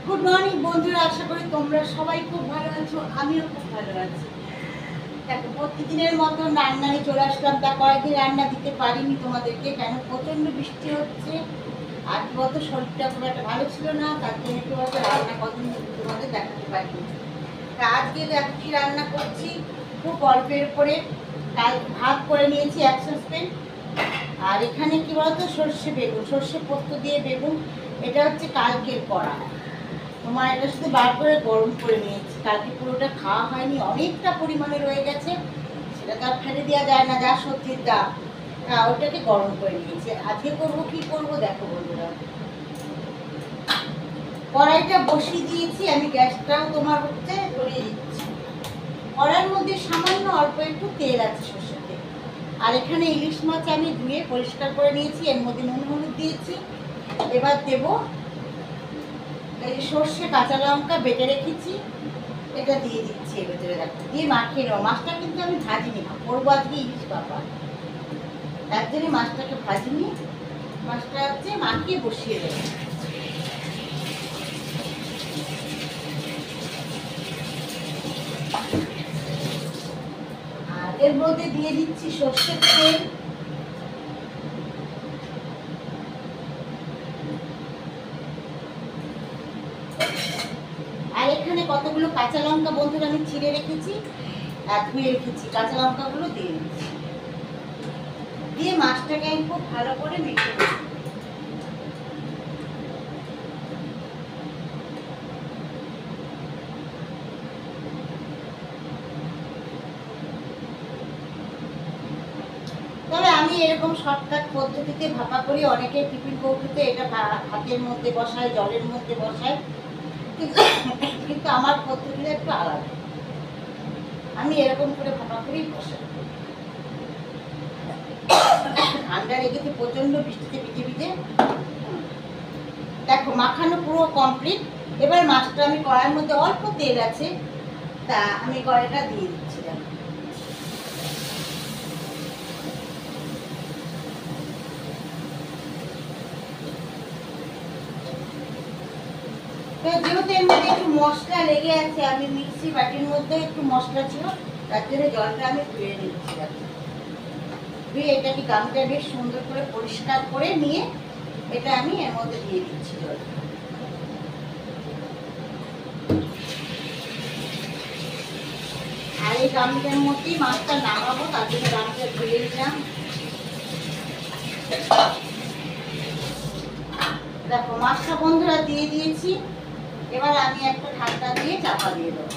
Good morning বন্ধুরা, আশা করি তোমরা সবাই খুব ভালো আছো। আমিও খুব ভালো আছি। দেখো, প্রতিদিনের মতো রান্না নিয়ে চলে আসলাম। তা কয়েকদিন রান্না দিতে পারিনি তোমাদেরকে, কেন প্রচণ্ড বৃষ্টি হচ্ছে। আর গত শরীরটা খুব একটা ভালো ছিল না, তার জন্য একটু হয়তো রান্না কদিন তোমাদের দেখাতে পারিনি। তা আজকে দেখো কি রান্না করছি, খুব অল্পের উপরে। কাল ভাত করে নিয়েছি 1 সসপ্যান। আর এখানে কি বলতো, সর্ষে বেগুন, সর্ষে পোস্ত দিয়ে বেগুন। এটা হচ্ছে কালকের করা। তোমার এটা শুধু বার করে গরম করে নিয়েছি, কালকে পুরোটা খাওয়া হয়নি, অনেকটা পরিমাণে রয়ে গেছে। সেটা তো আর ফেলে দেওয়া যায় না, যা সবজির দাম। ওটাকে গরম করে নিয়েছি। আজকে করবো কি করবো দেখো বন্ধুরা। কড়াইটা বসিয়ে দিয়েছি আমি, গ্যাসটাও তোমার হচ্ছে ধরিয়ে দিচ্ছি। কড়াইয়ের মধ্যে সামান্য অল্প একটু তেল আছে, সর্ষের তেল। আর এখানে ইলিশ মাছ আমি ধুয়ে পরিষ্কার করে নিয়েছি, এর মধ্যে নুন হলুদ দিয়েছি। এবার দেবো এই সর্ষে কাঁচা লঙ্কা বেটে রেখেছি, এটা দিয়ে দিচ্ছি এর ভেতরে। দেখো, দিয়ে মাখিয়ে নেবো। মাছটা কিন্তু আমি ভাজিনি, করবো আজকে ইলিশ বাবা, তার জন্য মাছটাকে ভাজিনি। মাছটা হচ্ছে মাখিয়ে বসিয়ে দেবো। আর এর মধ্যে দিয়ে দিচ্ছি সর্ষের তেল। আর এখানে কতগুলো কাঁচা লঙ্কা বন্ধুরা আমি চিড়ে রেখেছি আর ধুয়ে রেখেছি, কাঁচা লঙ্কাগুলো দিয়ে দিচ্ছি। দিয়ে মাছটাকে আমি খুব ভালো করে মেখে দেবো। তবে আমি এরকম শর্টকাট পদ্ধতিতে ভাপা করি, অনেকে টিফিন কৌটোতে এটা ভাতের মধ্যে বসায়, জলের মধ্যে বসায়, কিন্তু আমার পদ্ধতিটা একটু আলাদা। আমি এরকম করে ভাপা করেই বসাই। ঠান্ডা লেগেছে প্রচন্ড, বৃষ্টিতে ভিজে ভিজে। দেখো মাখানো পুরো কমপ্লিট। এবার মাছটা আমি কড়াইয়ের মধ্যে, অল্প তেল আছে, তা আমি কড়াইটা দিয়ে দিচ্ছি। যেহেতু এর মধ্যে একটু মশলা লেগে আছে, আমি মিক্সি বাটির মধ্যে একটু মশলা ছিল, তার জন্য জলটা আমি ধুয়ে নিচ্ছি। ধুয়ে এটাকে গামটা বেশ সুন্দর করে পরিষ্কার করে নিয়ে এটা আমি এর মধ্যে দিয়ে দিচ্ছি জল। আর এই গামটার মধ্যেই মাছটা নামাবো, তার জন্য গামটা ধুয়ে নিলাম। দেখো মাছটা বন্ধুরা দিয়ে দিয়েছি। এবার আমি একটা ঢাকনা দিয়ে চাপা দিয়ে দেবো।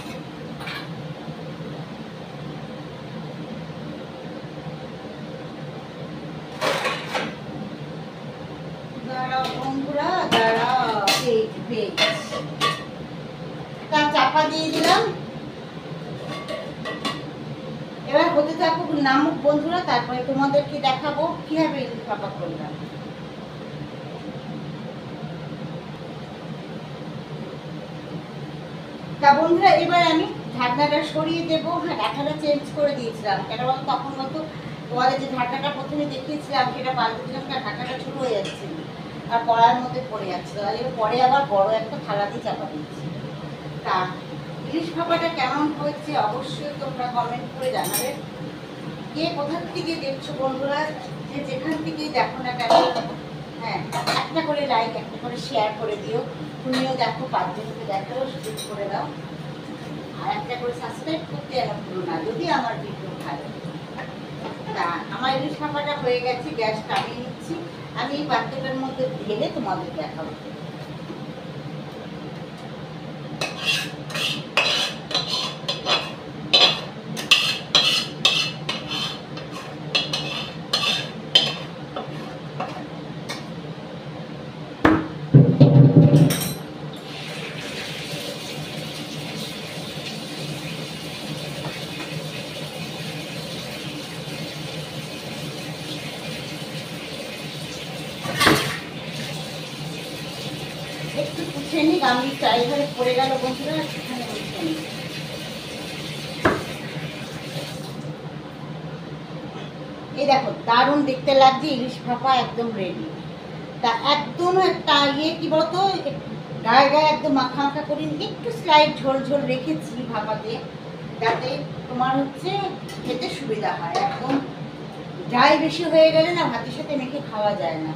দাঁড়াও বন্ধুরা, দাঁড়াও, তা চাপা দিয়ে দিলাম। এবার হতে থাকুক, নামুক বন্ধুরা, তারপরে তোমাদেরকে দেখাবো কিভাবে ইলিশ ভাপা করলাম। তা বন্ধুরা, এবার আমি ঢাকনাটা সরিয়ে দেবো। হ্যাঁ, ঢাকনাটা চেঞ্জ করে দিয়েছিলাম, কেন বলো, তখন বলতো তোমাদের যে ঢাকনাটা প্রথমে দেখিয়েছিলাম সেটা পাল্টে দিলাম, ঢাকনাটা ছোট হয়ে যাচ্ছে আর কড়াইয়ের মধ্যে পড়ে যাচ্ছে। আর পরে আবার বড় একটা থালা দিয়ে চাপা দিচ্ছি। তা ইলিশ ভাপাটা কেমন হয়েছে অবশ্যই তোমরা কমেন্ট করে জানাবে। কে কোথা থেকে দেখছো বন্ধুরা, যে যেখান থেকেই দেখো না কেন, হ্যাঁ, একটা করে লাইক, একটা করে শেয়ার করে দিও। তুমিও দেখো, 5 জনকে দেখাও, সুযোগ করে দাও। আর একটা করে সাবস্ক্রাইব করতে যেন ভুলো না, যদি আমার ভিডিও ভালো। তা আমার ইলিশ ভাপাটা হয়ে গেছে, গ্যাস কামিয়ে নিচ্ছি। আমি এই পাত্রটার মধ্যে ঢেলে তোমাদের দেখাবো। একটু পুষে নিই, গামলিটা এইভাবে পড়ে গেল বন্ধুরা, সেখানে পুষে নিই। এই দেখো, দারুণ দেখতে লাগছে, ইলিশ ভাপা একদম রেডি। তা একদম একটা কি বলতো, গায়ে গায়ে একদম মাখা মাখা করিনি, একটু স্লাইড ঝোল ঝোল রেখেছি ভাপাতে, যাতে তোমার হচ্ছে খেতে সুবিধা হয়। একদম ড্রাই বেশি হয়ে গেলে না ভাতের সাথে মেখে খাওয়া যায় না।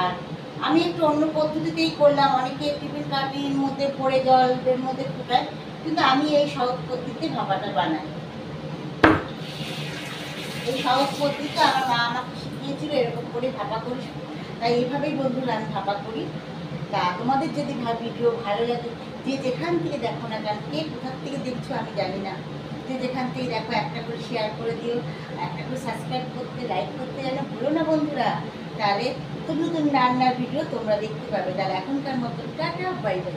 আর আমি একটু অন্য পদ্ধতিতেই করলাম, অনেকে টিফিন কাটির মধ্যে ভরে জলের মধ্যে ফুটায়, কিন্তু আমি এই সহজ পদ্ধতিতে ভাপাটা বানাই। এই সহজ পদ্ধতিতে আমার মা আমাকে শিখিয়েছিল এরকম করে ভাপা করি, তাই এইভাবেই বন্ধুরা আমি ভাপা করি। তা তোমাদের যদি ভিডিও ভালো লাগে, যে যেখান থেকে দেখো না কেন, কে কোথার থেকে দেখছো আমি জানি না, যে যেখান থেকে দেখো একটা করে শেয়ার করে দিও, একটা করে সাবস্ক্রাইব করতে, লাইক করতে যেন ভুলো না বন্ধুরা। তাহলে নতুন নতুন রান্নার ভিডিও তোমরা দেখতে পাবে। তাহলে এখনকার মতো টাটা, বাই বাই।